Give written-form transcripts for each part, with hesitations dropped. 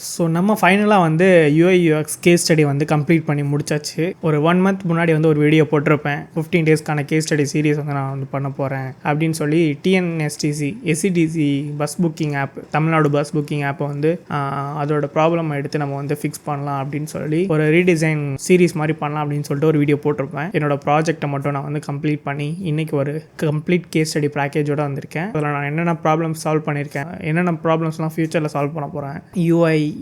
So நம்ம ஃபைனலாக வந்து யூஐ/யூஎக்ஸ் கேஸ் ஸ்டடி வந்து கம்ப்ளீட் பண்ணி முடிச்சாச்சு. ஒரு 1 மந்த் முன்னாடி வந்து ஒரு வீடியோ போட்டிருப்பேன். 15 டேஸ்க்கான கேஸ் ஸ்டடி சீரிஸ் வந்து நான் வந்து பண்ண போகிறேன் அப்படின்னு சொல்லி TNSTC SCTC bus booking app, Tamil Nadu bus booking ஆப்பை வந்து அதோட ப்ராப்ளம் எடுத்து நம்ம வந்து ஃபிக்ஸ் பண்ணலாம் அப்படின்னு சொல்லி ஒரு ரீடிசைன் சீரிஸ் மாதிரி பண்ணலாம் அப்படின்னு சொல்லிட்டு ஒரு வீடியோ போட்டிருப்பேன். என்னோட ப்ராஜெக்டை மட்டும் நான் வந்து கம்ப்ளீட் பண்ணி இன்னைக்கு ஒரு கம்ப்ளீட் கேஸ் ஸ்டடி பேக்கேஜோட வந்திருக்கேன். அதில் நான் என்னென்ன ப்ராப்ளம்ஸ் சால்வ் பண்ணியிருக்கேன், என்னென்ன ப்ராப்ளம்ஸ்லாம் ஃபியூச்சரில் சால்வ் பண்ண போகிறேன்,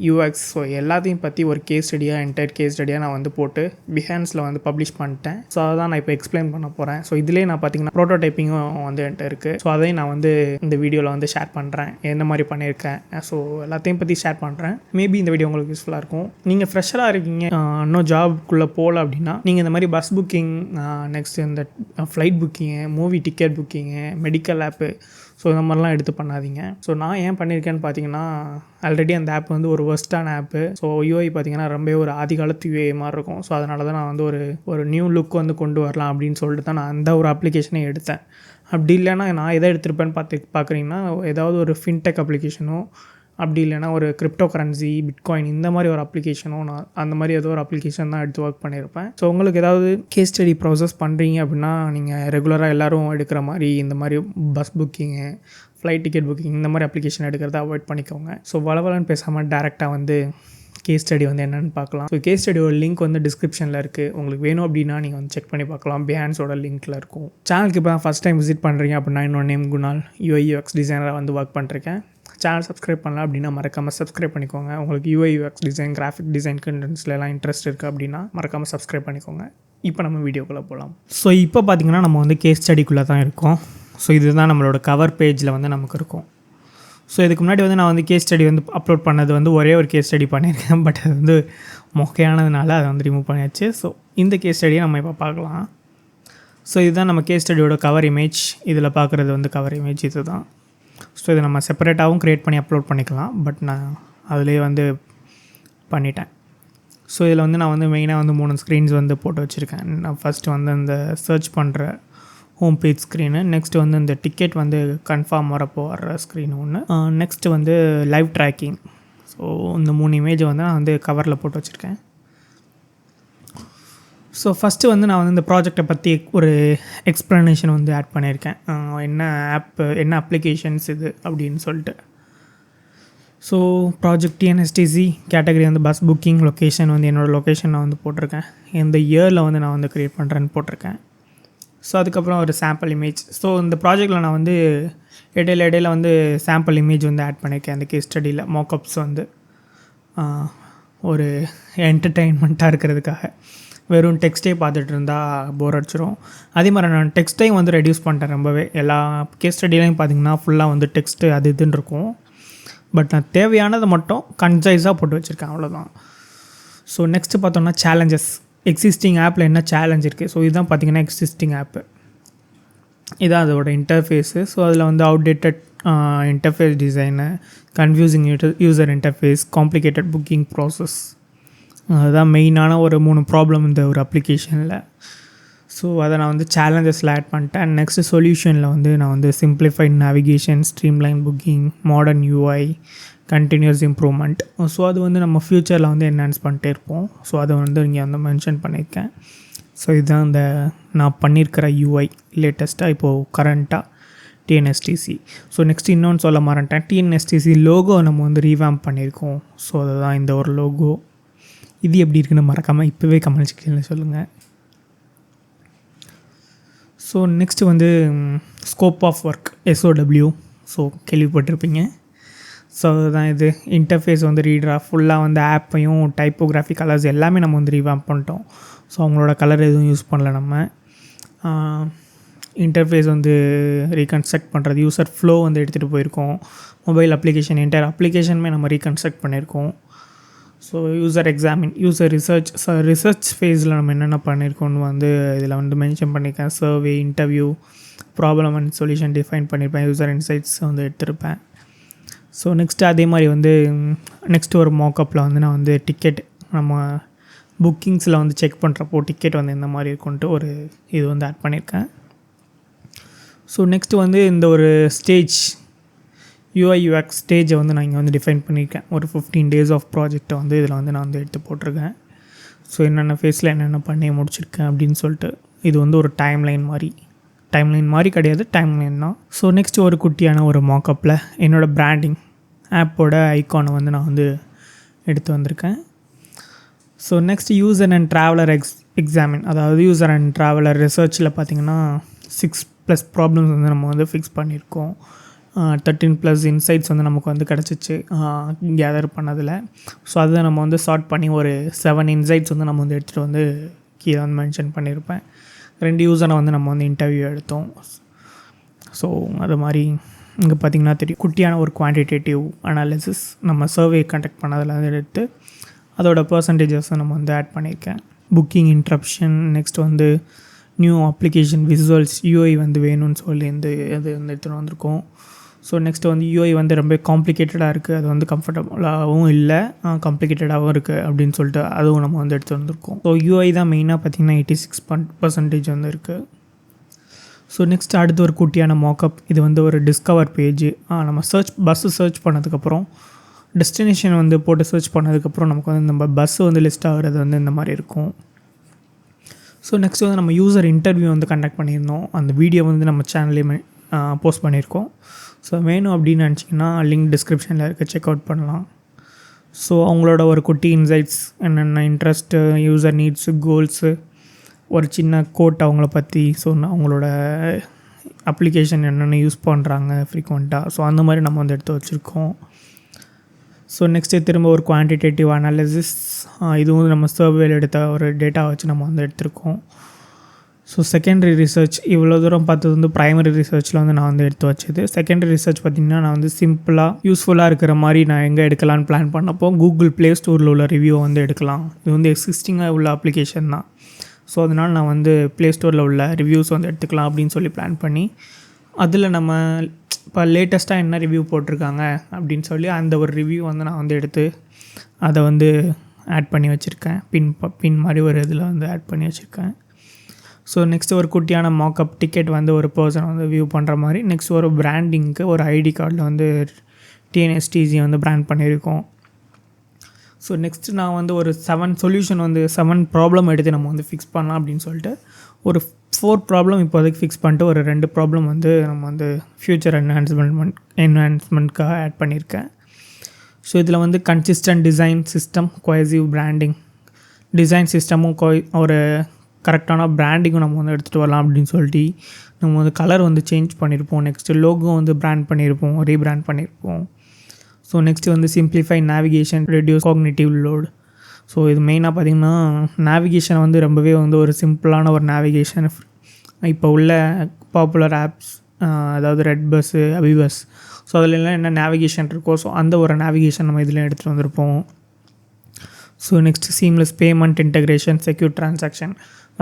யூஎக்ஸ் ஸோ எல்லாத்தையும் பற்றி ஒரு கேஸ் ஸ்டடியாக என்டையர் கேஸ் ஸ்டடியாக நான் வந்து போட்டு பிஹான்ஸில் வந்து பப்ளிஷ் பண்ணிட்டேன். ஸோ அதை தான் நான் இப்போ எக்ஸ்பிளைன் பண்ண போகிறேன். ஸோ இதிலே நான் பார்த்தீங்கன்னா ப்ரோட்டோடைப்பிங்கும் வந்து என்கிட்ட இருக்குது. ஸோ அதையும் நான் வந்து இந்த வீடியோவில் வந்து ஷேர் பண்ணுறேன், என்ன மாதிரி பண்ணியிருக்கேன். ஸோ எல்லாத்தையும் பற்றி ஷேர் பண்ணுறேன். மேபி இந்த வீடியோ உங்களுக்கு யூஸ்ஃபுல்லாக இருக்கும். நீங்கள் ஃப்ரெஷராக இருக்கீங்க, இன்னும் ஜாப்குள்ளே போகல அப்படின்னா நீங்கள் இந்த மாதிரி பஸ் புக்கிங், நெக்ஸ்ட் இந்த flight booking, movie ticket booking, medical app, so இந்த மாதிரிலாம் எடுத்து பண்ணாதீங்க. ஸோ நான் ஏன் பண்ணியிருக்கேன்னு பார்த்தீங்கன்னா, ஆல்ரெடி அந்த ஆப் வந்து ஒரு ஒர்ஸ்டான ஆப்பு. ஸோ யூஐ பார்த்தீங்கன்னா ரொம்ப ஒரு ஆதிகாலத்து யூஐ மாதிரி இருக்கும். ஸோ அதனால தான் நான் வந்து ஒரு நியூ லுக் வந்து கொண்டு வரலாம் அப்படின்னு சொல்லிட்டு தான் நான் அந்த ஒரு அப்ளிகேஷனை எடுத்தேன். அப்படி இல்லைன்னா நான் எதை எடுத்திருப்பேன்னு பார்க்குறீங்கன்னா, ஏதாவது ஒரு ஃபின்டெக் அப்ளிகேஷனோ, அப்படி இல்லைனா ஒரு கிரிப்டோ கரன்சி, பிட்காயின், இந்த மாதிரி ஒரு அப்ளிகேஷனும் நான் அந்த மாதிரி ஏதோ ஒரு அப்ளிகேஷன் தான் எடுத்து ஒர்க் பண்ணியிருப்பேன். ஸோ உங்களுக்கு ஏதாவது கேஸ் ஸ்டடி ப்ராசஸ் பண்ணுறீங்க அப்படின்னா, நீங்கள் ரெகுலராக எல்லோரும் எடுக்கிற மாதிரி இந்த மாதிரி bus booking, flight ticket booking, இந்த மாதிரி அப்ளிகேஷன் எடுக்கிறத அவாய்ட் பண்ணிக்கோங்க. ஸோ வளவலன்னு பேசாமல் டேரெக்டாக வந்து கேஸ் ஸ்டடி வந்து என்னென்னு பார்க்கலாம். ஸோ கேஸ் ஸ்டடியோட லிங்க் வந்து டிஸ்கிரிப்ஷனில் இருக்குது. உங்களுக்கு வேணும் அப்படின்னா நீங்கள் வந்து செக் பண்ணி பார்க்கலாம். பிஹான்ஸோட லிங்க்கில் இருக்கும். சேனலுக்கு இப்போ தான் ஃபஸ்ட் டைம் விசிட் பண்ணுறீங்க அப்படின்னா, என்னோட நேம் குணால், யூஐ/யூஎக்ஸ் டிசைனராக வந்து ஒர்க் பண்ணிருக்கேன். சேனல் சப்ஸ்கிரைப் பண்ணலாம் அப்படின்னா மறக்காமல் சப்ஸ்கிரைப் பண்ணிக்கோங்க. உங்களுக்கு யூஐ/யூஎக்ஸ் டிசைன், கிராஃபிக் டிசைன் கண்டென்ட்ஸ்லாம் இன்ட்ரெஸ்ட் இருக்குது அப்படின்னா மறக்காமல் சப்ஸ்கிரைப் பண்ணிக்கோங்க. இப்போ நம்ம வீடியோக்குள்ளே போகலாம். ஸோ இப்போ பார்த்திங்கன்னா நம்ம வந்து கேஸ் ஸ்டடிக்குள்ளே தான் இருக்கோம். ஸோ இதுதான் நம்மளோட கவர் பேஜில் வந்து நமக்கு இருக்கும். ஸோ இதுக்கு முன்னாடி வந்து நான் வந்து கேஸ் ஸ்டடி வந்து அப்லோட் பண்ணது வந்து ஒரே ஒரு கேஸ் ஸ்டடி பண்ணியிருக்கேன். பட் அது வந்து மொக்கையானதுனால அதை வந்து ரிமூவ் பண்ணியாச்சு. ஸோ இந்த கேஸ் ஸ்டடியை நம்ம இப்போ பார்க்கலாம். ஸோ இதுதான் நம்ம கேஸ் ஸ்டடியோட கவர் இமேஜ். இதில் பார்க்குறது வந்து கவர் இமேஜ் இது தான். ஸோ இதை நம்ம செப்பரேட்டாகவும் க்ரியேட் பண்ணி அப்லோட் பண்ணிக்கலாம். பட் நான் அதிலே வந்து பண்ணிட்டேன். ஸோ இதில் வந்து நான் வந்து மெயினாக வந்து 3 ஸ்க்ரீன்ஸ் வந்து போட்டு வச்சுருக்கேன். நான் ஃபஸ்ட்டு வந்து இந்த சர்ச் பண்ணுற ஹோம் பேஜ் ஸ்க்ரீனு, நெக்ஸ்ட்டு வந்து இந்த டிக்கெட் வந்து கன்ஃபார்ம் வரப்போ வர்ற ஸ்க்ரீன் ஒன்று, நெக்ஸ்ட்டு வந்து லைவ் ட்ராக்கிங். ஸோ இந்த 3 இமேஜை வந்து நான் வந்து கவரில் போட்டு வச்சுருக்கேன். ஸோ ஃபஸ்ட்டு வந்து நான் வந்து இந்த ப்ராஜெக்டை பற்றி ஒரு எக்ஸ்ப்ளனேஷன் வந்து ஆட் பண்ணியிருக்கேன். என்ன ஆப்பு, என்ன அப்ளிகேஷன்ஸ் இது அப்படின்னு சொல்லிட்டு. ஸோ ப்ராஜெக்ட் டிஎன்எஸ்டிசி கேட்டகரி வந்து பஸ் புக்கிங், லொக்கேஷன் வந்து என்னோடய லொக்கேஷன் நான் வந்து போட்டிருக்கேன். இந்த இயரில் வந்து நான் வந்து க்ரியேட் பண்ணுறேன்னு போட்டிருக்கேன். ஸோ அதுக்கப்புறம் ஒரு சாம்பிள் இமேஜ். ஸோ இந்த ப்ராஜெக்டில் நான் வந்து இடையில வந்து சாம்பிள் இமேஜ் வந்து ஆட் பண்ணியிருக்கேன். அந்த கேஸ் ஸ்டடியில் மாக்கப்ஸ் வந்து ஒரு என்டர்டெயின்மெண்ட்டாக இருக்கிறதுக்காக. வெறும் டெக்ஸ்ட்டே பார்த்துட்டு இருந்தால் போர் அடிச்சிடும். அதே மாதிரி நான் டெக்ஸ்ட்டையும் வந்து ரெடியூஸ் பண்ணிட்டேன் ரொம்பவே. எல்லா கேஸ் ஸ்டடிலையும் பார்த்திங்கன்னா ஃபுல்லாக வந்து டெக்ஸ்ட்டு அது இதுன்னு இருக்கும். பட் நான் தேவையானதை மட்டும் கன்சைஸாக போட்டு வச்சுருக்கேன், அவ்வளோதான். ஸோ நெக்ஸ்ட்டு பார்த்தோம்னா சேலஞ்சஸ். எக்ஸிஸ்டிங் ஆப்பில் என்ன சேலஞ்ச் இருக்குது. ஸோ இதுதான் பார்த்திங்கன்னா எக்ஸிஸ்டிங் ஆப்பு. இதான் அதோட இன்டர்ஃபேஸு. ஸோ அதில் வந்து outdated interface design, confusing user interface, complicated booking process, அதுதான் மெயினான ஒரு 3 ப்ராப்ளம் இந்த ஒரு அப்ளிகேஷனில். ஸோ அதை நான் வந்து சேலஞ்சஸில் ஆட் பண்ணிட்டேன். நெக்ஸ்ட்டு சொல்யூஷனில் வந்து நான் வந்து simplified navigation, streamline booking, modern UI, continuous improvement. So அது வந்து நம்ம ஃப்யூச்சரில் வந்து என்ஹான்ஸ் பண்ணிட்டே இருப்போம். ஸோ அதை வந்து இங்கே வந்து மென்ஷன் பண்ணியிருக்கேன். ஸோ இதுதான் இந்த நான் பண்ணியிருக்கிற யூஐ லேட்டஸ்ட்டாக இப்போது கரண்ட்டாக டிஎன்எஸ்டிசி. ஸோ நெக்ஸ்ட் இன்னொன்று சொல்ல மாட்டேன், டிஎன்எஸ்டிசி லோகோ நம்ம வந்து ரீவேம்ப் பண்ணியிருக்கோம். ஸோ அதுதான் இந்த ஒரு லோகோ. இது எப்படி இருக்குன்னு மறக்காமல் இப்போவே கமெண்ட் செக்ஷனில் சொல்லுங்கள். ஸோ நெக்ஸ்ட்டு வந்து scope of work, SOW. So கேள்விப்பட்டிருப்பீங்க. ஸோ அதுதான் இது இன்டர்ஃபேஸ் வந்து ரீடராக ஃபுல்லாக வந்து ஆப்பையும் டைப்போகிராஃபி கலர்ஸ் எல்லாமே நம்ம வந்து ரீவேம்ப் பண்ணிட்டோம். ஸோ அவங்களோட கலர் எதுவும் யூஸ் பண்ணல நம்ம. இன்டர்ஃபேஸ் வந்து ரீகன்ஸ்ட்ரக்ட் பண்ணுறது, யூசர் ஃப்ளோ வந்து எடுத்துகிட்டு போயிருக்கோம். மொபைல் அப்ளிகேஷன் என்டையர் அப்ளிகேஷனுமே நம்ம ரீகன்ஸ்ட்ரக்ட் பண்ணியிருக்கோம். So user examine, user research. Research ஃபேஸில் நம்ம என்னென்ன பண்ணியிருக்கோன்னு வந்து இதில் வந்து மென்ஷன் பண்ணியிருக்கேன். Survey, interview, problem and solution define பண்ணியிருப்பேன். யூசர் இன்சைட்ஸ் வந்து எடுத்திருப்பேன். ஸோ நெக்ஸ்ட்டு அதே மாதிரி வந்து நெக்ஸ்ட்டு ஒரு மாக்கப்பில் வந்து நான் வந்து டிக்கெட், நம்ம புக்கிங்ஸில் வந்து செக் பண்ணுறப்போ டிக்கெட் வந்து இந்த மாதிரி இருக்குன்ட்டு ஒரு இது வந்து ஆட் பண்ணியிருக்கேன். ஸோ நெக்ஸ்ட்டு வந்து இந்த ஒரு ஸ்டேஜ் யூஐ யூஎக்ஸ் ஸ்டேஜை வந்து நான் இங்கே வந்து டிஃபைன் பண்ணியிருக்கேன். ஒரு 15 days ஆஃப் ப்ராஜெக்டை வந்து இதில் வந்து நான் வந்து எடுத்து போட்டிருக்கேன். ஸோ என்னென்ன ஃபேஸில் என்னென்ன பண்ணி முடிச்சிருக்கேன் அப்படின்னு சொல்லிட்டு இது வந்து ஒரு டைம்லைன் மாதிரி கிடையாது, டைம்லைன் தான். ஸோ நெக்ஸ்ட் ஒரு குட்டியான ஒரு மாக்கப்பில் என்னோடய பிராண்டிங் ஆப்போட ஐக்கானை வந்து நான் வந்து எடுத்து வந்திருக்கேன். So next user and traveller examine, அதாவது யூசர் அண்ட் ட்ராவலர் ரிசர்ச்சில் பார்த்திங்கன்னா 6+ ப்ராப்ளம்ஸ் வந்து நம்ம வந்து ஃபிக்ஸ் பண்ணியிருக்கோம். 13+ இன்சைட்ஸ் வந்து நமக்கு வந்து கிடச்சிச்சு கேதர் பண்ணதில். ஸோ அதை நம்ம வந்து சார்ட் பண்ணி ஒரு 7 இன்சைட்ஸ் வந்து நம்ம வந்து எடுத்துகிட்டு வந்து கீழே வந்து மென்ஷன் பண்ணியிருப்பேன். 2 யூசரை வந்து நம்ம வந்து இன்டர்வியூ எடுத்தோம். ஸோ அது மாதிரி இங்கே பார்த்திங்கன்னா தெரியும், குட்டியான ஒரு குவான்டிடேட்டிவ் அனாலிசிஸ் நம்ம சர்வே கண்டக்ட் பண்ணதில் வந்து எடுத்து அதோட பர்சன்டேஜஸ் நம்ம வந்து ஆட் பண்ணியிருக்கேன். புக்கிங் இன்ட்ரப்ஷன், நெக்ஸ்ட் வந்து நியூ அப்ளிகேஷன் விசுவல்ஸ் யூஐ வந்து வேணும்னு சொல்லி அது வந்து எடுத்துகிட்டு வந்திருக்கோம். ஸோ நெக்ஸ்ட்டு வந்து யூஐ வந்து ரொம்ப காம்ப்ளிகேட்டடாக இருக்குது, அது வந்து கம்ஃபர்டபுளாகவும் இல்லை, காம்ப்ளிகேட்டடாகவும் இருக்குது அப்படின்னு சொல்லிட்டு அதுவும் நம்ம வந்து எடுத்து வந்திருக்கோம். ஸோ யூஐ தான் மெயினாக பார்த்திங்கன்னா 86% வந்து இருக்குது. ஸோ நெக்ஸ்ட் அடுத்து ஒரு குட்டியான மாக்கப், இது வந்து ஒரு டிஸ்கவர் பேஜ். நம்ம பஸ்ஸு சர்ச் பண்ணதுக்கப்புறம் டெஸ்டினேஷன் வந்து போட்டு சர்ச் பண்ணதுக்கப்புறம் நமக்கு வந்து நம்ம பஸ்ஸு வந்து லிஸ்ட் ஆகிறது வந்து இந்த மாதிரி இருக்கும். ஸோ நெக்ஸ்ட் வந்து நம்ம யூசர் இன்டர்வியூ வந்து கண்டக்ட் பண்ணியிருந்தோம், அந்த வீடியோ வந்து நம்ம சேனல்லே போஸ்ட் பண்ணியிருக்கோம். ஸோ வேணும் அப்படின்னு நினச்சிங்கன்னா லிங்க் டிஸ்கிரிப்ஷனில் இருக்க செக் அவுட் பண்ணலாம். ஸோ அவங்களோட ஒரு குட்டி இன்சைட்ஸ், என்னென்ன இன்ட்ரெஸ்ட்டு, யூசர் நீட்ஸு, கோல்ஸு, ஒரு சின்ன கோட் அவங்கள பற்றி, ஸோ அவங்களோட அப்ளிகேஷன் என்னென்ன யூஸ் பண்ணுறாங்க ஃப்ரீக்வெண்ட்டாக, ஸோ அந்த மாதிரி நம்ம வந்து எடுத்து வச்சுருக்கோம். ஸோ நெக்ஸ்ட்டு திரும்ப ஒரு குவான்டிடேட்டிவ் அனாலிசிஸ், இதுவும் நம்ம சர்வேல எடுத்த ஒரு டேட்டா வச்சு நம்ம வந்து எடுத்திருக்கோம். ஸோ செகண்டரி ரிசர்ச், இவ்வளோ தூரம் பார்த்தது வந்து ப்ரைமரி ரிசர்ச்சில் வந்து நான் வந்து எடுத்து வச்சது. செகண்டரி ரிசர்ச் பார்த்திங்கன்னா நான் வந்து சிம்பிளாக யூஸ்ஃபுல்லாக இருக்கிற மாதிரி நான் எங்கே எடுக்கலான்னு பிளான் பண்ணப்போ கூகுள் ப்ளே ஸ்டோரில் உள்ள ரிவ்யூ வந்து எடுக்கலாம். இது வந்து எக்ஸிஸ்டிங்காக உள்ள அப்ளிகேஷன் தான். ஸோ அதனால் நான் வந்து ப்ளே ஸ்டோரில் உள்ள ரிவ்யூஸ் வந்து எடுத்துக்கலாம் அப்படின்னு சொல்லி பிளான் பண்ணி, அதில் நம்ம இப்போ லேட்டஸ்ட்டாக என்ன ரிவ்யூ போட்டிருக்காங்க அப்படின்னு சொல்லி அந்த ஒரு ரிவ்யூ வந்து நான் வந்து எடுத்து அதை வந்து ஆட் பண்ணி வச்சுருக்கேன். பின் மாதிரி ஒரு இதில் வந்து ஆட் பண்ணி வச்சுருக்கேன். ஸோ நெக்ஸ்ட்டு ஒரு குட்டியான மாக்கப் டிக்கெட் வந்து ஒரு பர்சன் வந்து வியூ பண்ணுற மாதிரி. நெக்ஸ்ட் ஒரு பிராண்டிங்க்கு ஒரு ஐடி கார்டில் வந்து டிஎன்எஸ்டிசி வந்து பிராண்ட் பண்ணியிருக்கோம். ஸோ நெக்ஸ்ட்டு நான் வந்து ஒரு 7 சொல்யூஷன் வந்து 7 ப்ராப்ளம் எடுத்து நம்ம வந்து ஃபிக்ஸ் பண்ணலாம் அப்படின்னு சொல்லிட்டு ஒரு 4 ப்ராப்ளம் இப்போதைக்கு ஃபிக்ஸ் பண்ணிட்டு ஒரு 2 ப்ராப்ளம் வந்து நம்ம வந்து ஃப்யூச்சர் என்ஹான்ஸ்மெண்ட்காக ஆட் பண்ணியிருக்கேன். ஸோ இதில் வந்து consistent design system, cohesive branding, design சிஸ்டமும் ஒரு கரெக்டான பிராண்டிங்கும் நம்ம வந்து எடுத்துகிட்டு வரலாம் அப்படின்னு சொல்லிட்டு நம்ம வந்து கலர் வந்து சேஞ்ச் பண்ணியிருப்போம். நெக்ஸ்ட்டு லோகோ வந்து பிராண்ட் பண்ணியிருப்போம், ரீபிராண்ட் பண்ணியிருப்போம். ஸோ நெக்ஸ்ட்டு வந்து simplify navigation, reduce cognitive load. So இது மெயினாக பார்த்திங்கன்னா நேவிகேஷன் வந்து ரொம்பவே வந்து ஒரு சிம்பிளான ஒரு நேவிகேஷன். இப்போ உள்ள பாப்புலர் ஆப்ஸ், அதாவது ரெட் பஸ்ஸு, அபிபஸ், ஸோ அதிலெல்லாம் என்ன நேவிகேஷன் இருக்கோ ஸோ அந்த ஒரு நேவிகேஷன் நம்ம இதில் எடுத்துகிட்டு வந்திருப்போம். So next seamless payment integration, secure transaction,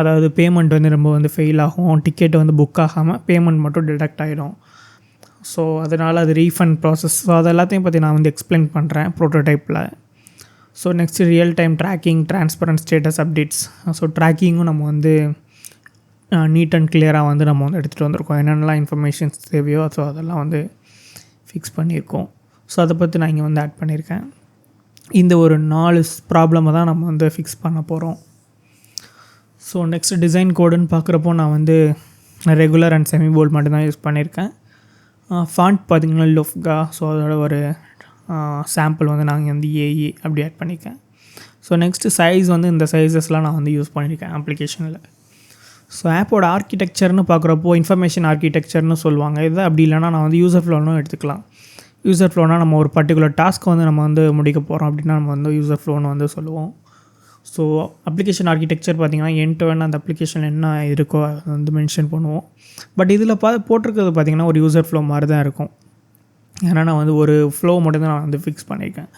அதாவது பேமெண்ட் வந்து ரொம்ப வந்து ஃபெயில் ஆகும், டிக்கெட் வந்து புக் ஆகாமல் பேமெண்ட் மட்டும் டிடெக்ட் ஆகிடும். ஸோ அதனால் அது ரீஃபண்ட் ப்ராசஸ், ஸோ அது எல்லாத்தையும் பற்றி நான் வந்து எக்ஸ்பிளைன் பண்ணுறேன் ப்ரோட்டோடைப்பில். So next real time tracking, transparent status updates. So ட்ராக்கிங்கும் நம்ம வந்து நீட் அண்ட் கிளியராக வந்து நம்ம வந்து எடுத்துகிட்டு வந்திருக்கோம். என்னென்னலாம் இன்ஃபர்மேஷன்ஸ் தேவையோ ஸோ அதெல்லாம் வந்து ஃபிக்ஸ் பண்ணியிருக்கோம். ஸோ அதை பற்றி நான் இங்கே வந்து ஆட் பண்ணியிருக்கேன். இந்த ஒரு 4 ப்ராப்ளமை தான் நம்ம வந்து ஃபிக்ஸ் பண்ண போகிறோம். ஸோ நெக்ஸ்ட் டிசைன் கோடுன்னு பார்க்குறப்போ நான் வந்து ரெகுலர் அண்ட் செமி போல்ட் மட்டும்தான் யூஸ் பண்ணியிருக்கேன். ஃபாண்ட் பார்த்திங்கன்னா லொஃப்கா, ஸோ அதோட ஒரு சாம்பிள் வந்து நாங்கள் வந்து ஏஇ அப்படி ஆட் பண்ணியிருக்கேன். ஸோ நெக்ஸ்ட்டு சைஸ் வந்து இந்த சைஸஸ்லாம் நான் வந்து யூஸ் பண்ணியிருக்கேன் அப்ளிகேஷனில். ஸோ ஆப்போட ஆர்கிடெக்சர்னு பார்க்குறப்போ இன்ஃபர்மேஷன் ஆர்கிடெக்சர்னு சொல்லுவாங்க. இது அப்படி இல்லைனா நான் வந்து யூசர் ஃப்ளோன்னு எடுத்துக்கலாம். யூசர் ஃப்ளோனால் நம்ம ஒரு பர்டிகுலர் டாஸ்க் வந்து நம்ம வந்து முடிக்க போகிறோம் அப்படின்னா நம்ம வந்து யூசர் ஃப்ளோன்னு வந்து சொல்லுவோம். ஸோ அப்ளிகேஷன் ஆர்கிடெக்சர் பார்த்திங்கன்னா எண்ட் டு எண்ட் அந்த அப்ளிகேஷன் என்ன இருக்கோ அதை வந்து மென்ஷன் பண்ணுவோம். பட் இதில் போட்டிருக்கிறது பார்த்திங்கன்னா ஒரு யூசர் ஃப்ளோ மாதிரி தான் இருக்கும். ஏன்னா நான் வந்து ஒரு ஃப்ளோ மட்டும் தான் நான் வந்து ஃபிக்ஸ் பண்ணியிருக்கேன்,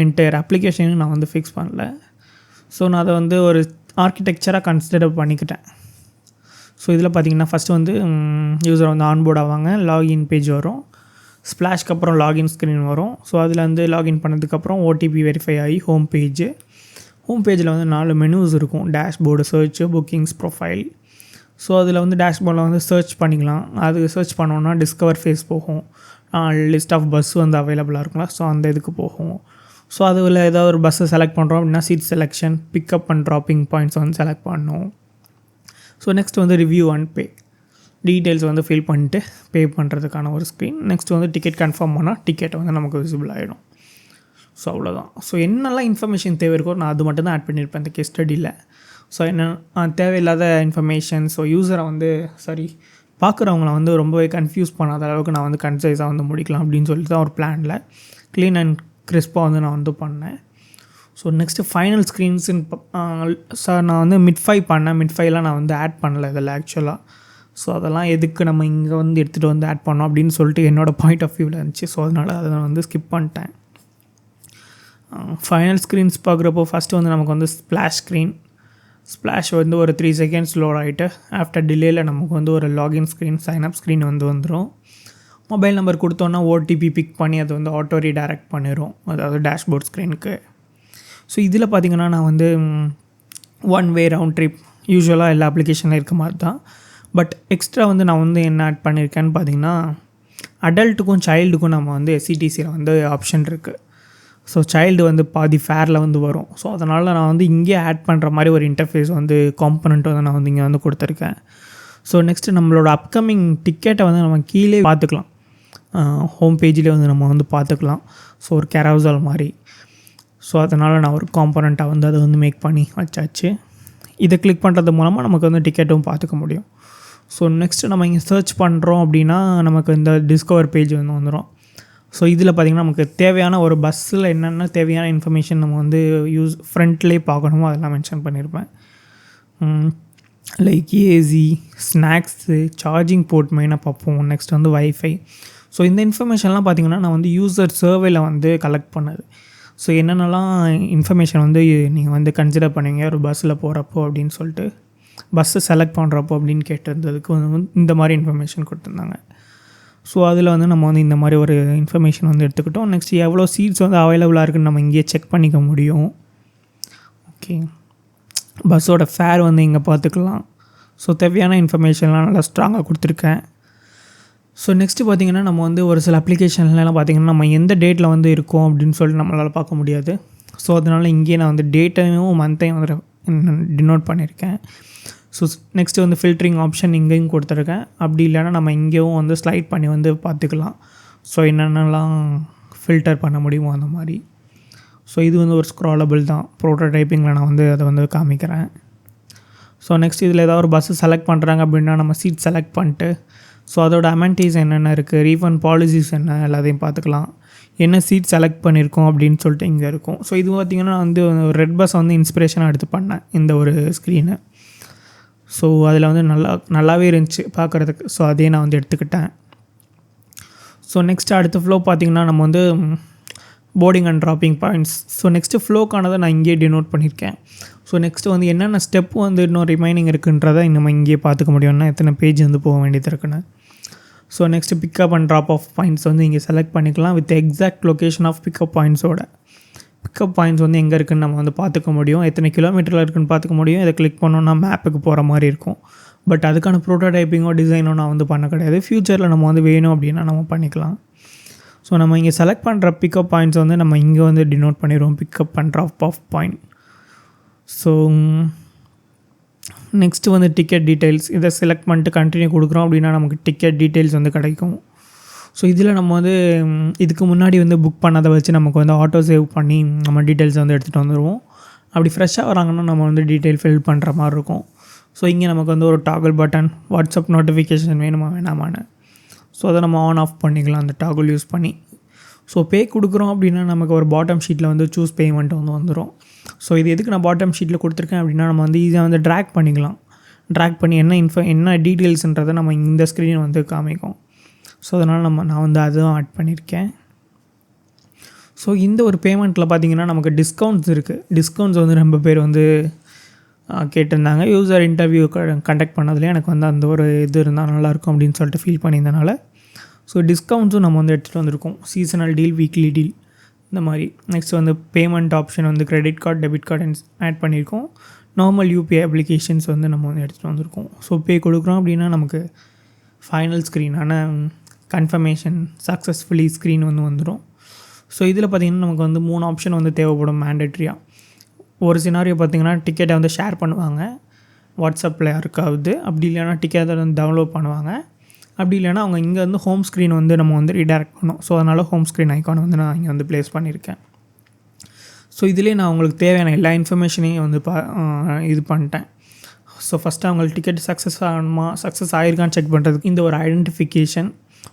என்டையர் அப்ளிகேஷனும் நான் வந்து ஃபிக்ஸ் பண்ணல. ஸோ நான் அதை வந்து ஒரு ஆர்கிடெக்சராக கன்சிடர் பண்ணிக்கிட்டேன். ஸோ இதில் பார்த்திங்கன்னா ஃபஸ்ட்டு வந்து யூசர் வந்து ஆன்போர்ட் ஆவாங்க, லாகின் பேஜ் வரும், ஸ்ப்ளாஷ்க்கு அப்புறம் லாகின் ஸ்க்ரீன் வரும். ஸோ அதில் வந்து லாகின் பண்ணதுக்கப்புறம் ஓடிபி வெரிஃபை ஆகி ஹோம் பேஜில் வந்து 4 மெனூஸ் இருக்கும், dashboard, church, bookings, profile. So அதில் வந்து டேஷ்போர்டில் வந்து சர்ச் பண்ணிக்கலாம். அது சர்ச் பண்ணோன்னா டிஸ்கவர் ஃபேஸ் போகும், லிஸ்ட் ஆஃப் பஸ் வந்து அவைலபிளாக இருக்குங்களா, ஸோ அந்த இதுக்கு போகும். ஸோ அதில் ஏதாவது ஒரு பஸ்ஸை செலக்ட் பண்ணுறோம் அப்படின்னா seat selection, pickup and dropping points வந்து செலக்ட் பண்ணணும். ஸோ நெக்ஸ்ட் வந்து ரிவ்யூ அண்ட் பே, டீட்டெயில்ஸ் வந்து ஃபில் பண்ணிட்டு பே பண்ணுறதுக்கான ஒரு ஸ்க்ரீன். நெக்ஸ்ட் வந்து டிக்கெட் கன்ஃபார்ம் பண்ணால் டிக்கெட் வந்து நமக்கு விசிபிள் ஆகிடும். ஸோ அவ்வளோதான். ஸோ என்னெல்லாம் இன்ஃபர்மேஷன் தேவை இருக்கோ நான் அது மட்டும் தான் ஆட் பண்ணியிருப்பேன் இந்த கேஸ் ஸ்டடியில். ஸோ என்ன தேவையில்லாத இன்ஃபர்மேஷன், ஸோ யூஸரை வந்து பார்க்குறவங்கள வந்து ரொம்பவே கன்ஃபியூஸ் பண்ணாத அளவுக்கு நான் வந்து கன்சைஸாக வந்து முடிக்கலாம் அப்படின்னு சொல்லிட்டு தான் ஒரு பிளானில் க்ளீன் அண்ட் கிறிஸ்பாக வந்து நான் வந்து பண்ணேன். ஸோ நெக்ஸ்ட்டு ஃபைனல் ஸ்க்ரீன்ஸுன்னு சார் நான் வந்து மிட்-5 பண்ணேன். மிட்-5லாம் நான் வந்து ஆட் பண்ணலை இதில் ஆக்சுவலாக. ஸோ அதெல்லாம் எதுக்கு நம்ம இங்கே வந்து எடுத்துகிட்டு வந்து ஆட் பண்ணோம் அப்படின்னு சொல்லிட்டு என்னோடய பாயிண்ட் ஆஃப் வியூவில் இருந்துச்சு. ஸோ அதனால் அதை நான் வந்து ஸ்கிப் பண்ணிட்டேன். ஃபைனல் ஸ்க்ரீன்ஸ் பார்க்குறப்போ ஃபஸ்ட்டு வந்து நமக்கு வந்து ஸ்ப்ளாஷ் வந்து ஒரு 3 செகண்ட்ஸ் லோட் ஆகிட்டு ஆஃப்டர் டிலேயில் நமக்கு வந்து ஒரு லாகின் ஸ்க்ரீன், சைன்அப் ஸ்க்ரீன் வந்து வந்துடும். மொபைல் நம்பர் கொடுத்தோன்னா ஓடிபி பிக் பண்ணி அது வந்து ஆட்டோ ரீடைரக்ட் பண்ணிடும், அதாவது டேஷ்போர்ட் ஸ்க்ரீனுக்கு. ஸோ இதில் பார்த்திங்கன்னா நான் வந்து 1 வே ரவுண்ட் ட்ரிப் யூஸ்வலாக எல்லா அப்ளிகேஷனில் இருக்க மாதிரி தான். பட் எக்ஸ்ட்ரா வந்து நான் வந்து என்ன ஆட் பண்ணியிருக்கேன்னு பார்த்திங்கன்னா அடல்ட்டுக்கும் சைல்டுக்கும் நம்ம வந்து எஸ்சிடிசியில் வந்து ஆப்ஷன் இருக்குது. ஸோ சைல்டு வந்து பாதி ஃபேரில் வந்து வரும். ஸோ அதனால் நான் வந்து இங்கே ஆட் பண்ணுற மாதிரி ஒரு இன்டர்ஃபேஸ் வந்து காம்பனண்ட் வந்து நான் வந்து இங்கே வந்து கொடுத்துருக்கேன். ஸோ நெக்ஸ்ட்டு நம்மளோட அப்கமிங் டிக்கெட்டை வந்து நம்ம கீழே பார்த்துக்கலாம், ஹோம் பேஜ்லேயே வந்து நம்ம வந்து பார்த்துக்கலாம். ஸோ ஒரு கேரவுசல் மாதிரி. ஸோ அதனால் நான் ஒரு காம்பனண்ட்டாக வந்து அதை வந்து மேக் பண்ணி வச்சாச்சு. இதை கிளிக் பண்ணுறது மூலமாக நமக்கு வந்து டிக்கெட்டும் பார்த்துக்க முடியும். ஸோ நெக்ஸ்ட்டு நம்ம இங்கே சர்ச் பண்ணுறோம் அப்படின்னா நமக்கு இந்த டிஸ்கவர் பேஜ் வந்து வந்துடும். ஸோ இதில் பார்த்திங்கன்னா நமக்கு தேவையான ஒரு பஸ்ஸில் என்னென்ன தேவையான இன்ஃபர்மேஷன் நம்ம வந்து ஃப்ரண்ட்லேயே பார்க்கணுமோ அதெல்லாம் மென்ஷன் பண்ணியிருப்பேன். Like AC, snacks, charging port மெயினாக பார்ப்போம். நெக்ஸ்ட் வந்து வைஃபை. ஸோ இந்த இன்ஃபர்மேஷன்லாம் பார்த்திங்கன்னா நான் வந்து யூசர் சர்வேல வந்து கலெக்ட் பண்ணது. ஸோ என்னென்னலாம் இன்ஃபர்மேஷன் வந்து நீங்கள் வந்து கன்சிடர் பண்ணுவீங்க ஒரு பஸ்ஸில் போகிறப்போ அப்படின்னு சொல்லிட்டு, பஸ்ஸை செலக்ட் பண்ணுறப்போ அப்படின்னு கேட்டிருந்ததுக்கு வந்து இந்த மாதிரி இன்ஃபர்மேஷன் கொடுத்துருந்தாங்க. ஸோ அதில் வந்து நம்ம வந்து இந்த மாதிரி ஒரு இன்ஃபர்மேஷன் வந்து எடுத்துக்கிட்டோம். நெக்ஸ்ட் எவ்வளோ சீட்ஸ் வந்து அவைலபிளாக இருக்குன்னு நம்ம இங்கேயே செக் பண்ணிக்க முடியும். ஓகே, பஸ்ஸோட ஃபேர் வந்து இங்கே பார்த்துக்கலாம். ஸோ தேவையான இன்ஃபர்மேஷன்லாம் நல்லா ஸ்ட்ராங்காக கொடுத்துருக்கேன். ஸோ நெக்ஸ்ட்டு பார்த்திங்கன்னா நம்ம வந்து ஒரு சில அப்ளிகேஷன்லாம் பார்த்திங்கன்னா நம்ம எந்த டேட்டில் வந்து இருக்கோம் அப்படின்னு சொல்லிட்டு நம்மளால் பார்க்க முடியாது. ஸோ அதனால் இங்கேயே நான் வந்து டேட்டையும் மந்த்தையும் வந்து டினோட் பண்ணியிருக்கேன். ஸோ நெக்ஸ்ட்டு வந்து ஃபில்ட்ரிங் ஆப்ஷன் இங்கேயும் கொடுத்துருக்கேன். அப்படி இல்லைன்னா நம்ம இங்கேயும் வந்து ஸ்லைட் பண்ணி வந்து பார்த்துக்கலாம். ஸோ என்னென்னலாம் ஃபில்டர் பண்ண முடியுமோ அந்த மாதிரி. ஸோ இது வந்து ஒரு ஸ்க்ராலபிள் தான். ப்ரோட்டோடைப்பிங்கில் நான் வந்து அதை வந்து காமிக்கிறேன். ஸோ நெக்ஸ்ட் இதில் ஏதாவது ஒரு பஸ்ஸு செலக்ட் பண்ணுறாங்க அப்படின்னா நம்ம சீட் செலக்ட் பண்ணிட்டு ஸோ அதோட அமெனிட்டிஸ் என்னென்ன இருக்குது, ரீஃபண்ட் பாலிசிஸ் என்ன, எல்லாத்தையும் பார்த்துக்கலாம். என்ன சீட் செலக்ட் பண்ணியிருக்கோம் அப்படின்னு சொல்லிட்டு இங்கே இருக்கும். ஸோ இது பார்த்திங்கன்னா நான் வந்து ரெட் பஸ் வந்து இன்ஸ்பிரேஷனாக எடுத்து பண்ணேன் இந்த ஒரு ஸ்க்ரீனை. ஸோ அதில் வந்து நல்லாவே இருந்துச்சு பார்க்குறதுக்கு. ஸோ அதையே நான் வந்து எடுத்துக்கிட்டேன். ஸோ நெக்ஸ்ட்டு அடுத்த ஃப்ளோ பார்த்திங்கன்னா நம்ம வந்து boarding and dropping points. So next ஃப்ளோக்கானதை நான் இங்கேயே டினோட் பண்ணியிருக்கேன். ஸோ நெக்ஸ்ட்டு வந்து என்னென்ன ஸ்டெப் வந்து இன்னும் ரிமைனிங் இருக்குன்றதை நம்ம இங்கேயே பார்த்துக்க முடியும்னா எத்தனை பேஜ் வந்து போக வேண்டியது இருக்குன்னு. So next pickup and drop off points வந்து இங்கே செலக்ட் பண்ணிக்கலாம் with exact location of pickup பாயிண்ட்ஸோட. பிக்கப் பாயிண்ட்ஸ் வந்து எங்கே இருக்குதுன்னு நம்ம வந்து பார்த்துக்க முடியும், எத்தனை கிலோமீட்டரில் இருக்குதுன்னு பார்த்துக்க முடியும். இதை கிளிக் பண்ணோன்னா மேப்புக்கு போகிற மாதிரி இருக்கும். பட் அதுக்கான ப்ரோட்டோடைப்பிங்கோ டிசைனோ நான் வந்து பண்ண கிடையாது. ஃப்யூச்சரில் நம்ம வந்து வேணும் அப்படின்னா நம்ம பண்ணிக்கலாம். ஸோ நம்ம இங்கே செலக்ட் பண்ணுற பிக்கப் பாயிண்ட்ஸ் வந்து நம்ம இங்கே வந்து டினோட் பண்ணிடுவோம், pickup and drop off point. So next வந்து டிக்கெட் டீட்டெயில்ஸ். இதை செலக்ட் பண்ணிட்டு கண்டினியூ கொடுக்குறோம் அப்படின்னா நமக்கு டிக்கெட் டீட்டெயில்ஸ் வந்து கிடைக்கும். ஸோ இதில் நம்ம வந்து இதுக்கு முன்னாடி வந்து புக் பண்ணதை வச்சு நமக்கு வந்து ஆட்டோ சேவ் பண்ணி நம்ம டீட்டெயில்ஸை வந்து எடுத்துகிட்டு வந்துடுவோம். அப்படி ஃப்ரெஷ்ஷாக வராங்கன்னா நம்ம வந்து டீட்டெயில் ஃபில் பண்ணுற மாதிரி இருக்கும். ஸோ இங்கே நமக்கு வந்து ஒரு டாகிள் பட்டன், வாட்ஸ்அப் நோட்டிஃபிகேஷன் வேணுமா வேணாமான்னு. ஸோ அதை நம்ம ஆன் ஆஃப் பண்ணிக்கலாம் அந்த டாகிள் யூஸ் பண்ணி. ஸோ பே கொடுக்குறோம் அப்படின்னா நமக்கு ஒரு பாட்டம் ஷீட்டில் வந்து சூஸ் பேமெண்ட் வந்து வந்துடும். ஸோ இது எதுக்கு நான் பாட்டம் ஷீட்டில் கொடுத்துருக்கேன் அப்படின்னா நம்ம வந்து ஈஸியாக வந்து ட்ராக் பண்ணிக்கலாம். ட்ராக் பண்ணி என்ன டீட்டெயில்ஸுன்றதை நம்ம இந்த ஸ்க்ரீன் வந்து காமிக்கும். ஸோ அதனால் நான் வந்து அதுவும் ஆட் பண்ணியிருக்கேன். ஸோ இந்த ஒரு பேமெண்ட்டில் பார்த்திங்கன்னா நமக்கு டிஸ்கவுண்ட்ஸ் இருக்குது. டிஸ்கவுண்ட்ஸ் வந்து ரொம்ப பேர் வந்து கேட்டிருந்தாங்க. யூசர் இன்டர்வியூ கண்டக்ட் பண்ணதுலேயே எனக்கு வந்து அந்த ஒரு இது இருந்தால் நல்லாயிருக்கும் அப்படின்னு சொல்லிட்டு ஃபீல் பண்ணியிருந்தனால ஸோ டிஸ்கவுண்ட்ஸும் நம்ம வந்து எடுத்துகிட்டு வந்திருக்கோம். சீசனல் டீல், வீக்லி டீல் இந்த மாதிரி. நெக்ஸ்ட் வந்து பேமெண்ட் ஆப்ஷன் வந்து credit card, debit card add பண்ணியிருக்கோம். நார்மல் யூபிஐ அப்ளிகேஷன்ஸ் வந்து நம்ம வந்து எடுத்துகிட்டு வந்திருக்கோம். ஸோ பே கொடுக்குறோம் அப்படின்னா நமக்கு ஃபைனல் ஸ்க்ரீனான கன்ஃபர்மேஷன் சக்ஸஸ்ஃபுல்லி ஸ்க்ரீன் வந்து வந்துடும். ஸோ இதில் பார்த்திங்கன்னா நமக்கு வந்து 3 ஆப்ஷன் வந்து தேவைப்படும் மேண்டட்ரியாக. ஒரு சினாரியோ பார்த்திங்கன்னா டிக்கெட்டை வந்து ஷேர் பண்ணுவாங்க வாட்ஸ்அப்பில் யாருக்காவது, அப்படி இல்லைன்னா டிக்கெட்டை வந்து டவுன்லோட் பண்ணுவாங்க, அப்படி இல்லைன்னா அவங்க இங்கே வந்து ஹோம் ஸ்க்ரீன் வந்து நம்ம வந்து ரீடைரக்ட் பண்ணோம். ஸோ அதனால் ஹோம் ஸ்க்ரீன் ஐக்கானை வந்து நான் இங்கே வந்து ப்ளேஸ் பண்ணியிருக்கேன். ஸோ இதிலே நான் உங்களுக்கு தேவையான எல்லா இன்ஃபர்மேஷனையும் வந்து இது பண்ணிட்டேன். ஸோ ஃபஸ்ட்டு அவங்களுக்கு டிக்கெட் சக்ஸஸ் ஆகிருக்கான்னு செக் பண்ணுறதுக்கு இந்த ஒரு ஐடென்டிஃபிகேஷன்.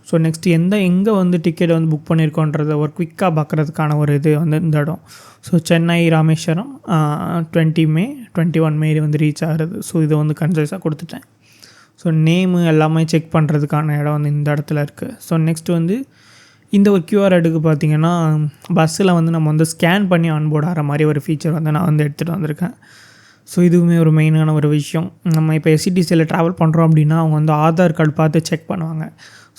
ஸோ நெக்ஸ்ட் எங்கே வந்து டிக்கெட் வந்து புக் பண்ணியிருக்கோன்றதை ஒரு குயிக்காக பார்க்குறதுக்கான ஒரு இது வந்து இந்த இடம். ஸோ சென்னை ராமேஸ்வரம் 21 மே வந்து ரீச் ஆகிறது. ஸோ இதை வந்து கன்சைஸாக கொடுத்துட்டேன். ஸோ நேமு எல்லாமே செக் பண்ணுறதுக்கான இடம் வந்து இந்த இடத்துல இருக்குது. ஸோ நெக்ஸ்ட் வந்து இந்த ஒரு கியூஆர் எடுக்கு பார்த்திங்கன்னா பஸ்ஸில் வந்து நம்ம வந்து ஸ்கேன் பண்ணி ஆன்போர்ட் ஆகிற மாதிரி ஒரு ஃபீச்சர் வந்து நான் வந்து எடுத்துகிட்டு வந்திருக்கேன். ஸோ இதுவுமே ஒரு மெயினான ஒரு விஷயம். நம்ம இப்போ எஸ்சிடிசியில் ட்ராவல் பண்ணுறோம் அப்படின்னா அவங்க வந்து ஆதார் கார்டு பார்த்து செக் பண்ணுவாங்க.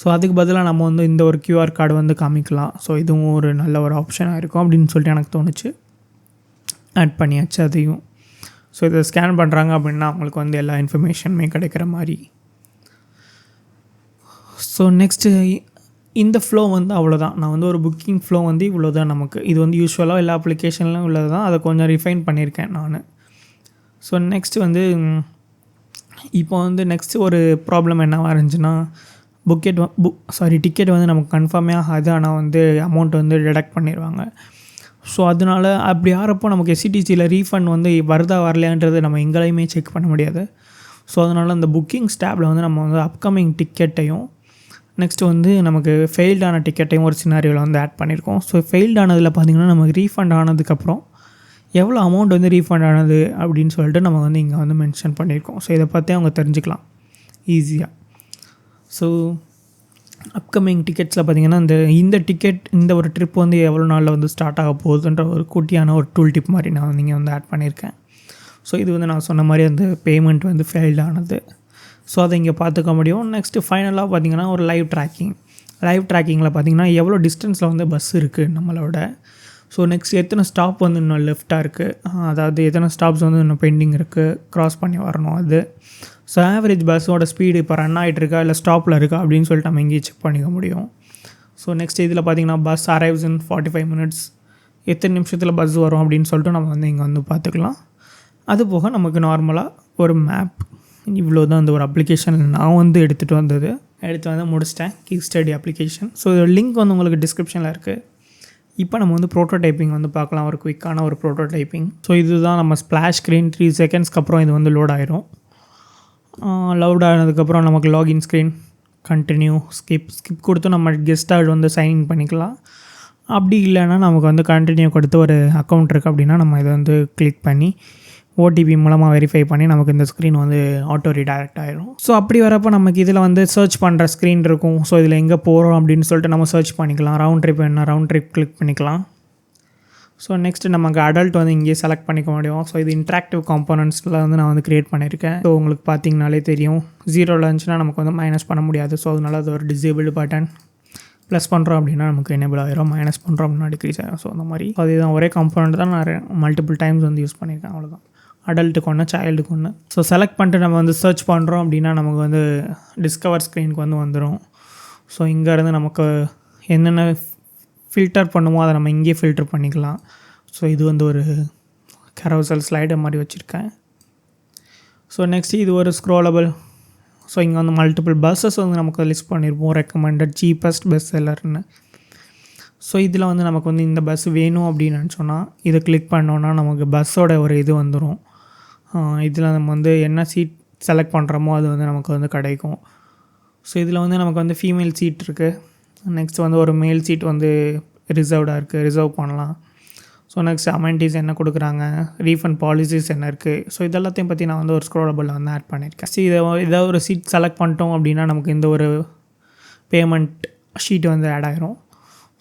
ஸோ அதுக்கு பதிலாக நம்ம வந்து இந்த ஒரு கியூஆர் கார்டு வந்து காமிக்கலாம். ஸோ இதுவும் ஒரு நல்ல ஒரு ஆப்ஷனாக இருக்கும் அப்படின்னு சொல்லிட்டு எனக்கு தோணுச்சு. ஆட் பண்ணியாச்சு அதையும். ஸோ இதை ஸ்கேன் பண்ணுறாங்க அப்படின்னா அவங்களுக்கு வந்து எல்லா இன்ஃபர்மேஷனுமே கிடைக்கிற மாதிரி. ஸோ நெக்ஸ்ட்டு இந்த ஃப்ளோ வந்து அவ்வளோதான். நான் வந்து ஒரு புக்கிங் ஃப்ளோ வந்து இவ்வளோ தான் நமக்கு. இது வந்து யூஸ்வலாக எல்லா அப்ளிகேஷன்லையும் உள்ளது தான். அதை கொஞ்சம் ரிஃபைன் பண்ணியிருக்கேன் நான். ஸோ நெக்ஸ்ட் வந்து இப்போ வந்து நெக்ஸ்ட்டு ஒரு ப்ராப்ளம் என்னவாக இருந்துச்சுன்னா டிக்கெட் வந்து நமக்கு கன்ஃபார்மே ஆகாது, ஆனால் வந்து அமௌண்ட் வந்து டிடக்ட் பண்ணிடுவாங்க. ஸோ அதனால் அப்படி ஆகிறப்போ நமக்கு எஸ்சிடிசியில் ரீஃபண்ட் வந்து வருதா வரலையான்றது நம்ம எங்களையுமே செக் பண்ண முடியாது. ஸோ அதனால் அந்த புக்கிங்ஸ் டேப்பில் வந்து நம்ம வந்து அப்கமிங் டிக்கெட்டையும் நெக்ஸ்ட்டு வந்து நமக்கு ஃபெயில்டான டிக்கெட்டையும் ஒரு சினாரியோவில் வந்து ஆட் பண்ணியிருக்கோம். ஸோ ஃபெயில்டானதில் பார்த்திங்கன்னா நமக்கு ரீஃபண்ட் ஆனதுக்கப்புறம் எவ்வளோ அமௌண்ட் வந்து ரீஃபண்ட் ஆனது அப்படின்னு சொல்லிட்டு நம்ம வந்து இங்கே வந்து மென்ஷன் பண்ணியிருக்கோம். ஸோ இதை பற்றி அவங்க தெரிஞ்சுக்கலாம் ஈஸியாக. ஸோ அப்கமிங் டிக்கெட்ஸில் பார்த்திங்கன்னா இந்த டிக்கெட் இந்த ஒரு ட்ரிப் வந்து எவ்வளோ நாளில் வந்து ஸ்டார்ட் ஆக போகுதுன்ற ஒரு குட்டியான ஒரு டூல் டிப் மாதிரி நான் வந்து இங்கே வந்து ஆட் பண்ணியிருக்கேன். ஸோ இது வந்து நான் சொன்ன மாதிரி அந்த பேமெண்ட் வந்து ஃபெயில்ட் ஆனது. ஸோ அதை இங்கே பார்த்துக்க முடியும். நெக்ஸ்ட்டு ஃபைனலாக பார்த்திங்கன்னா ஒரு லைவ் ட்ராக்கிங்கில் பார்த்திங்கன்னா எவ்வளோ டிஸ்டன்ஸில் வந்து பஸ் இருக்குது நம்மளோட. ஸோ நெக்ஸ்ட் எத்தனை ஸ்டாப் வந்து இன்னும் லெஃப்டாக இருக்குது, அதாவது எத்தனை ஸ்டாப்ஸ் வந்து இன்னும் பெண்டிங் இருக்குது, க்ராஸ் பண்ணி வரணும் அது. ஸோ ஆவரேஜ் பஸ்ஸோட ஸ்பீடு இப்போ ரன் ஆகிட்டுருக்கா இல்லை ஸ்டாப்பில் இருக்கா அப்படின்னு சொல்லிட்டு நம்ம இங்கேயே செக் பண்ணிக்க முடியும். ஸோ நெக்ஸ்ட் இதில் பார்த்திங்கன்னா பஸ் அரைவ்ஸ் இன் 45 minutes, எத்தனை நிமிஷத்தில் பஸ் வரும் அப்படின்னு சொல்லிட்டு நம்ம வந்து இங்கே வந்து பார்த்துக்கலாம். அது போக நமக்கு நார்மலாக ஒரு மேப். இவ்வளோ தான் அந்த ஒரு அப்ளிகேஷன் நான் வந்து எடுத்துகிட்டு வந்து முடிச்சிட்டேன். Case study application. ஸோ இதோட லிங்க் வந்து உங்களுக்கு டிஸ்கிரிப்ஷனில் இருக்குது. இப்போ நம்ம வந்து ப்ரோட்டோடைப்பிங் வந்து பார்க்கலாம், ஒரு குயிக்கான ஒரு ப்ரோட்டோடைப்பிங். ஸோ இதுதான் நம்ம ஸ்ப்ளாஷ் ஸ்க்ரீன். 3 secondsக்கு அப்புறம் இது வந்து லோட் ஆயிரும். லோட் ஆனதுக்கப்புறம் நமக்கு லாகின் ஸ்க்ரீன், கண்டினியூ, ஸ்கிப் கொடுத்து நம்ம கெஸ்ட்டாக வந்து சைன்இன் பண்ணிக்கலாம். அப்படி இல்லைன்னா நமக்கு வந்து கண்டினியூ கொடுத்து ஒரு அக்கௌண்ட் இருக்குது அப்படின்னா நம்ம இதை வந்து கிளிக் பண்ணி ஓடிபி மூலமாக வெரிஃபை பண்ணி நமக்கு இந்த ஸ்க்ரீன் வந்து ஆட்டோ ரீடைரக்ட் ஆகிடும். ஸோ அப்படி வரப்போ நமக்கு இதில் வந்து சர்ச் பண்ணுற ஸ்க்ரீன் இருக்கும். ஸோ இதில் எங்கே போகிறோம் அப்படின்னு சொல்லிட்டு நம்ம சர்ச் பண்ணிக்கலாம். ரவுண்ட் ட்ரிப் கிளிக் பண்ணிக்கலாம். ஸோ நெக்ஸ்ட்டு நமக்கு அடல்ட் வந்து இங்கேயே செலக்ட் பண்ணிக்க முடியும். ஸோ இது இன்ட்ராக்டிவ் காம்போனன்ட்ஸில் வந்து நான் வந்து க்ரியேட் பண்ணியிருக்கேன். ஸோ உங்களுக்கு பார்த்தீங்கனாலே தெரியும், 0 இருந்துச்சுன்னா நமக்கு வந்து மைனஸ் பண்ண முடியாது. ஸோ அதனால அது ஒரு டிசேபிள் பட்டன். ப்ளஸ் பண்ணுறோம் அப்படின்னா நமக்கு எனேபிள் ஆகிரும், மைனஸ் பண்ணுறோம் அப்படின்னா டிக்ரீஸ் ஆகிரும். ஸோ அந்த மாதிரி அதுதான் ஒரே காம்போனன்ட் தான் நான் மல்டிபிள் டைம்ஸ் வந்து யூஸ் பண்ணியிருக்கேன். அவ்வளோதான். அடல்ட்டுக்கு ஒன்று, சைல்டுக்கு ஒன்று. ஸோ செலக்ட் பண்ணிட்டு நம்ம வந்து சர்ச் பண்ணுறோம் அப்படின்னா நமக்கு வந்து டிஸ்கவர் ஸ்க்ரீனுக்கு வந்து வந்துடும். ஸோ இங்கேருந்து நமக்கு என்னென்ன ஃபில்டர் பண்ணுமோ அதை நம்ம இங்கேயே ஃபில்டர் பண்ணிக்கலாம். ஸோ இது வந்து ஒரு கரோசல் ஸ்லைடர் மாதிரி வச்சுருக்கேன். ஸோ நெக்ஸ்ட் இது ஒரு ஸ்க்ரோலபிள். ஸோ இங்கே வந்து மல்டிபிள் பஸ்ஸஸ் வந்து நமக்கு லிஸ்ட் பண்ணியிருப்போம், ரெக்கமெண்டட் சீப்பஸ்ட் பெஸ்ட் செல்லர்னு. ஸோ இதில் வந்து நமக்கு வந்து இந்த பஸ் வேணும் அப்படின்னு நினச்சோன்னா இதை கிளிக் பண்ணோன்னா நமக்கு பஸ்ஸோட ஒரு இது வந்துடும். இதில் நம்ம வந்து என்ன சீட் செலக்ட் பண்ணுறோமோ அது வந்து நமக்கு வந்து கிடைக்கும். ஸோ இதில் வந்து நமக்கு வந்து ஃபீமேல் சீட் இருக்குது. நெக்ஸ்ட் வந்து ஒரு மேல் சீட் வந்து ரிசர்வ்டாக இருக்குது, ரிசர்வ் பண்ணலாம். ஸோ நெக்ஸ்ட் அமெனிட்டிஸ் என்ன கொடுக்குறாங்க, ரீஃபண்ட் பாலிசிஸ் என்ன இருக்குது. ஸோ இதெல்லாத்தையும் பற்றி நான் வந்து ஒரு ஸ்க்ரோலபிளில் வந்து ஆட் பண்ணியிருக்கேன். ஸோ ஏதாவது ஒரு சீட் செலக்ட் பண்ணிட்டோம் அப்படின்னா நமக்கு இந்த ஒரு பேமெண்ட் ஷீட் வந்து ஆட் ஆகிரும்.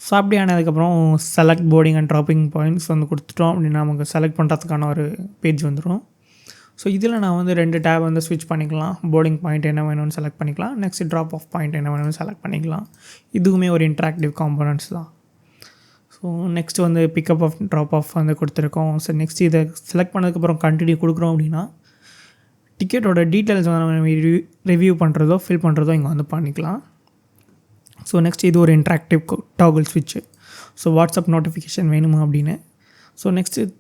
ஸோ அப்படி ஆனதுக்கப்புறம் select boarding and dropping points வந்து கொடுத்துட்டோம் அப்படின்னா நமக்கு செலக்ட் பண்ணுறதுக்கான ஒரு பேஜ் வந்துடும். ஸோ இதில் நான் வந்து 2 டேப் வந்து ஸ்விட்ச் பண்ணிக்கலாம். போர்டிங் பாயிண்ட் என்ன வேணும்னு செலக்ட் பண்ணிக்கலாம், நெக்ஸ்ட் ட்ராப் ஆஃப் பாயிண்ட் என்ன வேணும்னு செலக்ட் பண்ணிக்கலாம். இதுவுமே ஒரு இன்ட்ராக்டிவ் காம்போனன்ட்ஸ் தான். ஸோ ஸோ நெக்ஸ்ட் வந்து பிக்கப் ஆஃப் ட்ராப் ஆஃப் வந்து கொடுத்துருக்கோம். ஸோ நெக்ஸ்ட் இதை செலக்ட் பண்ணதுக்கப்புறம் கண்டினியூ கொடுக்குறோம் அப்படின்னா டிக்கெட்டோட டீட்டெயில்ஸ் வந்து நம்ம ரிவ்யூ பண்ணுறதோ ஃபில் பண்ணுறதோ இங்கே வந்து பண்ணிக்கலாம். ஸோ நெக்ஸ்ட் இது ஒரு இன்ட்ராக்டிவ் டாகுல் ஸ்விட்ச்சு. ஸோ வாட்ஸ்அப் நோட்டிஃபிகேஷன் வேணுமா அப்படின்னு. So next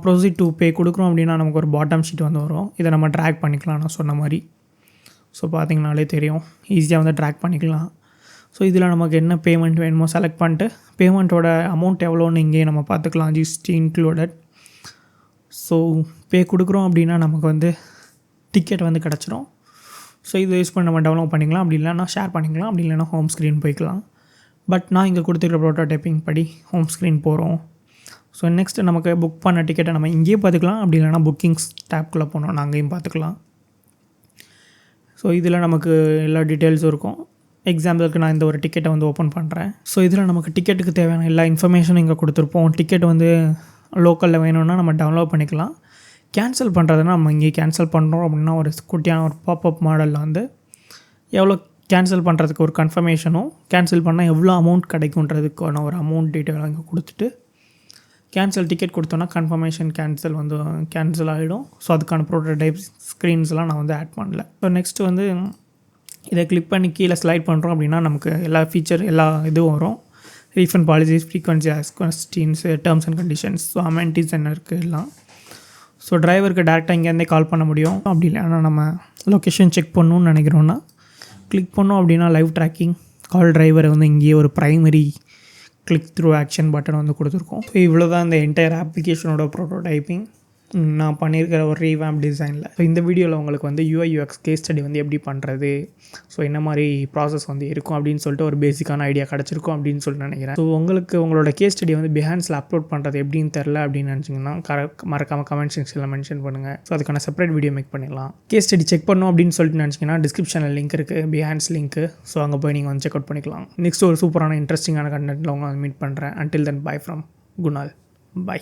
proceed to pay கொடுக்குறோம் அப்படின்னா நமக்கு ஒரு பாட்டம் ஷீட் வந்து வரும். இதை நம்ம ட்ராக் பண்ணிக்கலாம் நான் சொன்ன மாதிரி. ஸோ பார்த்திங்கனாலே தெரியும், ஈஸியாக வந்து ட்ராக் பண்ணிக்கலாம். ஸோ இதில் நமக்கு என்ன பேமெண்ட் வேணுமோ செலக்ட் பண்ணிட்டு பேமெண்ட்டோட அமௌண்ட் எவ்வளோன்னு இங்கேயே நம்ம பார்த்துக்கலாம், ஜிஎஸ்டி இன்க்ளூடட். ஸோ பே கொடுக்குறோம் அப்படின்னா நமக்கு வந்து டிக்கெட் வந்து கிடச்சிரும். ஸோ இதை யூஸ் பண்ணி நம்ம டவுன்லோட் பண்ணிக்கலாம், அப்படி இல்லைனா ஷேர் பண்ணிக்கலாம், அப்படி இல்லைனா ஹோம் ஸ்க்ரீன் போய்க்கலாம். பட் நான் இங்கே கொடுத்துருக்க ப்ரோட்டோடைப்பிங் படி ஹோம் ஸ்க்ரீன் போகிறோம். ஸோ நெக்ஸ்ட்டு நமக்கு புக் பண்ண டிக்கெட்டை நம்ம இங்கேயே பார்த்துக்கலாம், அப்படி இல்லைனா புக்கிங்ஸ் டேப்குள்ளே போனோம் நான் அங்கேயும் பார்த்துக்கலாம். ஸோ இதில் நமக்கு எல்லா டீட்டெயில்ஸும் இருக்கும். எக்ஸாம்பிளுக்கு நான் இந்த ஒரு டிக்கெட்டை வந்து ஓப்பன் பண்ணுறேன். ஸோ இதில் நமக்கு டிக்கெட்டுக்கு தேவையான எல்லா இன்ஃபர்மேஷனும் இங்கே கொடுத்துருப்போம். டிக்கெட் வந்து லோக்கலில் வேணும்னா நம்ம டவுன்லோட் பண்ணிக்கலாம். கேன்சல் பண்ணுறதுனா நம்ம இங்கே கேன்சல் பண்ணுறோம் அப்படின்னா ஒரு குட்டியான ஒரு பாப்அப் மாடலில் வந்து எவ்வளோ கேன்சல் பண்ணுறதுக்கு ஒரு கன்ஃபர்மேஷனும், கேன்சல் பண்ணால் எவ்வளோ அமௌண்ட் கிடைக்குன்றதுக்கான ஒரு அமௌண்ட் டீட்டெயில் இங்கே கொடுத்துட்டு கேன்சல் டிக்கெட் கொடுத்தோன்னா கன்ஃபர்மேஷன் கேன்சல் ஆகிடும். ஸோ அதுக்கான ப்ரோட்டோடைப் ஸ்க்ரீன்ஸ்லாம் நான் வந்து ஆட் பண்ணல. ஸோ நெக்ஸ்ட்டு வந்து இதை கிளிக் பண்ணி கீழே ஸ்லைட் பண்ணுறோம் அப்படின்னா நமக்கு எல்லா ஃபீச்சர் எல்லா இதுவும் வரும். Refund policies, frequency questions, terms and conditions, so amenities என்ன இருக்குது எல்லாம். ஸோ டிரைவருக்கு டேரெக்டாக இங்கேருந்தே கால் பண்ண முடியும். அப்படி இல்லைனா நம்ம லொக்கேஷன் செக் பண்ணணுன்னு நினைக்கிறோன்னா கிளிக் பண்ணோம் அப்படின்னா லைவ் ட்ராக்கிங் கால் டிரைவரை வந்து இங்கேயே ஒரு primary click through action button வந்து கொடுத்துருக்கோம். ஸோ இவ்வளோ தான் இந்த என்டையர் அப்ளிகேஷனோட ப்ரோட்டோடைப்பிங் நான் பண்ணியிருக்கிற ஒரு ரீவேம்ப் டிசைனில். ஸோ இந்த வீடியோவில் உங்களுக்கு வந்து UI UX கேஸ் ஸ்டடி வந்து எப்படி பண்ணுறது, ஸோ என்ன மாதிரி ப்ராசஸ் வந்து இருக்கும் அப்படின்னு சொல்லிட்டு ஒரு பேசிக்கான ஐடியா கிடச்சிருக்கும் அப்படின்னு சொல்லிட்டு நினைக்கிறேன். ஸோ உங்களுக்கு உங்களோட கேஸ் ஸ்டடி வந்து பிஹான்ஸில் அப்லோட் பண்ணுறது எப்படின்னு தெரில அப்படின்னு நினச்சிங்கன்னா மறக்காமல் கமெண்ட் செக்ஷனில் மென்ஷன் பண்ணுங்கள். ஸோ அதுக்கான செப்பரேட் வீடியோ மேக் பண்ணிடலாம். கேஸ் ஸ்டடி செக் பண்ணோம் அப்படின்னு சொல்லிட்டு நினச்சிங்கன்னா டிஸ்கிரிப்ஷனில் லிங்க் இருக்குது, பிஹான்ஸ் லிங்க்கு. ஸோ அங்கே போய் நீங்கள் வந்து செக் அவுட் பண்ணிக்கலாம். நெக்ஸ்ட் ஒரு சூப்பரான இன்ட்ரெஸ்டிங்கான கண்டென்ட்டில் உங்களை மீட் பண்ணுறேன். Until then bye from Kunal. By.